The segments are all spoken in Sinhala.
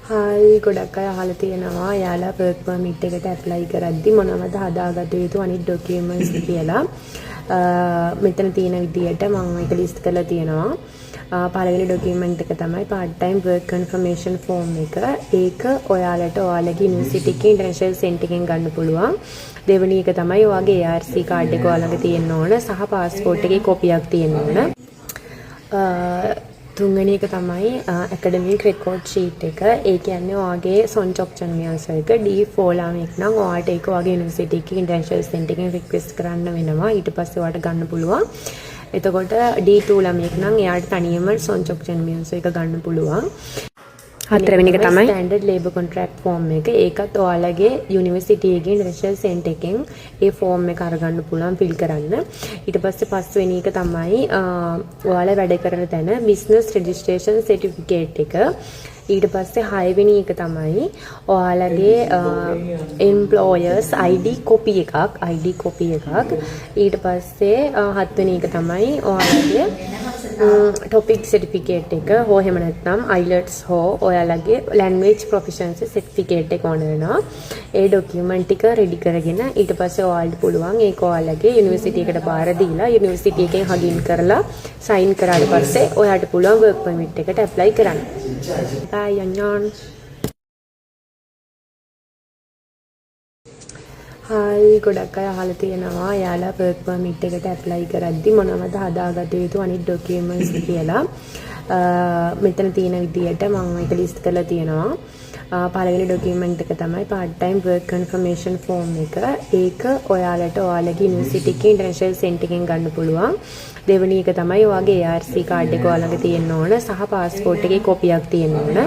හායි ගොඩක් අය අහලා තියෙනවා යාලා වර්ක් පර්මිට් එකට ඇප්ලයි කරද්දි මොනවද හදාගත යුතු අනිත් ඩොකියුමන්ට්ස් කියලා. මෙතන තියෙන විදියට මම ඒක ලිස්ට් කරලා තියෙනවා. පළවෙනි ඩොකියුමන්ට් එක තමයි part time work confirmation form එක. ඒක ඔයාලට ඔයාලගේ යුනිවර්සිටි එකේ ඉන්ටර්නැෂනල් සෙන්ටර් එකෙන් ගන්න පුළුවන්. දෙවෙනි එක තමයි ඔයාගේ ARC කාඩ් එක ඔයාලඟ තියෙන්න ඕන සහ පාස්පෝර්ට් එකේ කොපියක් තියෙන්න ඕන. තුන්වෙනි එක තමයි ඇකඩමික් රෙකෝඩ් ෂීට් එක. ඒ කියන්නේ ඔයාගේ සොන්චොක්චන් මියස එක D4 ළමෙක් නම් ඔයාට ඒක ඔයාගේ යුනිවර්සිටි එකේ ඉන්ටර්නැෂනල් සෙන්ටර් එකෙන් රික්වෙස්ට් කරන්න වෙනවා. ඊට පස්සේ ඔයාට ගන්න පුළුවන්. එතකොට D2 ළමෙක් නම් එයාට තනියම සොන්චොක්චන් මියස එක ගන්න පුළුවන්. හතරවෙනි එක තමයි ස්ටෑන්ඩඩ් ලේබර් කොන්ට්‍රැක්ට් ෆෝම් එක. ඒකත් ඔයාලගේ යුනිවර්සිටි එකේ ඉන්ටර්නැෂනල් සෙන්ටර් එකෙන් ඒ ෆෝම් එක අරගන්න පුළුවන් ෆිල් කරන්න. ඊට පස්සේ පස්වෙනි එක තමයි ඔයාලා වැඩ කරන තැන බිස්නස් රෙජිස්ට්‍රේෂන් සර්ටිෆිකේට් එක. ඊට පස්සේ 6 වෙනි එක තමයි ඔයාලගේ එම්ප්ලොයර්ස් ID කොපි එකක් ඊට පස්සේ 7 වෙනි එක තමයි ඔයාලගේ टॉपिक सर्टिफिकेट එක හෝ එහෙම නැත්නම් IELTS හෝ ඔයාලගේ language proficiency certificate එක ඕන වෙනවා. ඒ ડોකියුමන්ට් ටික රෙඩි කරගෙන ඊට පස්සේ ඔයාලට පුළුවන් ඒක ඔයාලගේ යුනිවර්සිටි එකට බාර දීලා යුනිවර්සිටි එකෙන් හගින් කරලා සයින් කරාට පස්සේ ඔයාලට පුළුවන් work permit එකට apply කරන්න. bye අඤ්ඤාන්. හායි ගොඩක් අය අහලා තියෙනවා යාලා වර්ක් පර්මිට් එකට ඇප්ලයි කරද්දි මොනවද හදාගත යුතු අනිත් ඩොකියුමන්ට්ස් කියලා. මෙතන තියෙන විදියට මම ඒක ලිස්ට් කරලා තියෙනවා. පළවෙනි ඩොකියුමන්ට් එක තමයි part time work confirmation form එක. ඒක ඔයාලට ඔයාලගේ යුනිවර්සිටි එකේ ඉන්ටර්නැෂනල් සෙන්ටර් එකෙන් ගන්න පුළුවන්. දෙවෙනි එක තමයි ඔයාගේ ARC කාඩ් එක ඔයාලඟ තියෙන්න ඕන සහ පාස්පෝර්ට් එකේ කොපියක් තියෙන්න ඕන.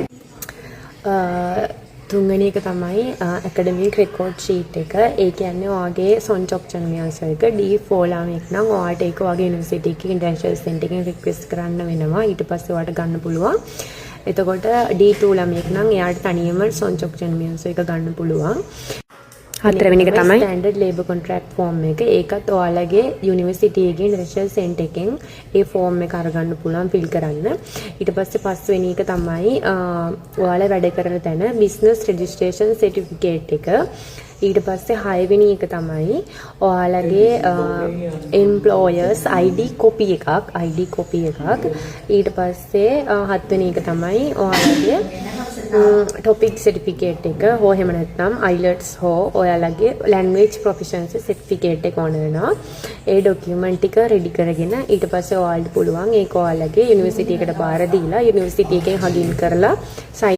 තුන්වෙනි එක තමයි ඇකඩමික් රෙකෝඩ් ෂීට් එක. ඒ කියන්නේ ඔයාගේ සොන්චොක්චන් මියස එක D4 ළමෙක් නම් ඔයාට ඒක ඔයාගේ යුනිවර්සිටි එකේ ඉන්ටර්නැෂනල් සෙන්ටර් එකෙන් රික්වෙස්ට් කරන්න වෙනවා. ඊට පස්සේ ඔයාට ගන්න පුළුවන්. එතකොට D2 ළමෙක් නම් එයාට තනියම සොන්චොක්චන් මියස එක ගන්න පුළුවන්. හතරවෙනි එක තමයි ස්ටෑන්ඩඩ් ලේබර් කොන්ට්‍රැක්ට් ෆෝම් එක. ඒකත් ඔයාලගේ යුනිවර්සිටි එකේ ඉන්ටර්නැෂනල් සෙන්ටර් එකෙන් ඒ ෆෝම් එක අරගන්න පුළුවන් ෆිල් කරන්න. ඊට පස්සේ පස්වෙනි එක තමයි ඔයාලා වැඩ කරන තැන බිස්නස් රෙජිස්ට්‍රේෂන් සර්ටිෆිකේට් එක. ඊට පස්සේ 6 වෙනි එක තමයි ඔයාලගේ එම්ප්ලොයර්ස් ID කොපි එකක් ඊට පස්සේ 7 වෙනි එක තමයි ඔයාලගේ टॉपिक सर्टिफिकेट එක හෝ එහෙම නැත්නම් IELTS හෝ ඔයාලගේ language proficiency certificate එක ඕන වෙනවා. ඒ ડોකියුමන්ට් ටික රෙඩි කරගෙන ඊට පස්සේ ඔයාලට පුළුවන් ඒක ඔයාලගේ යුනිවර්සිටි එකට බාර දීලා යුනිවර්සිටි එකෙන් හගින් කරලා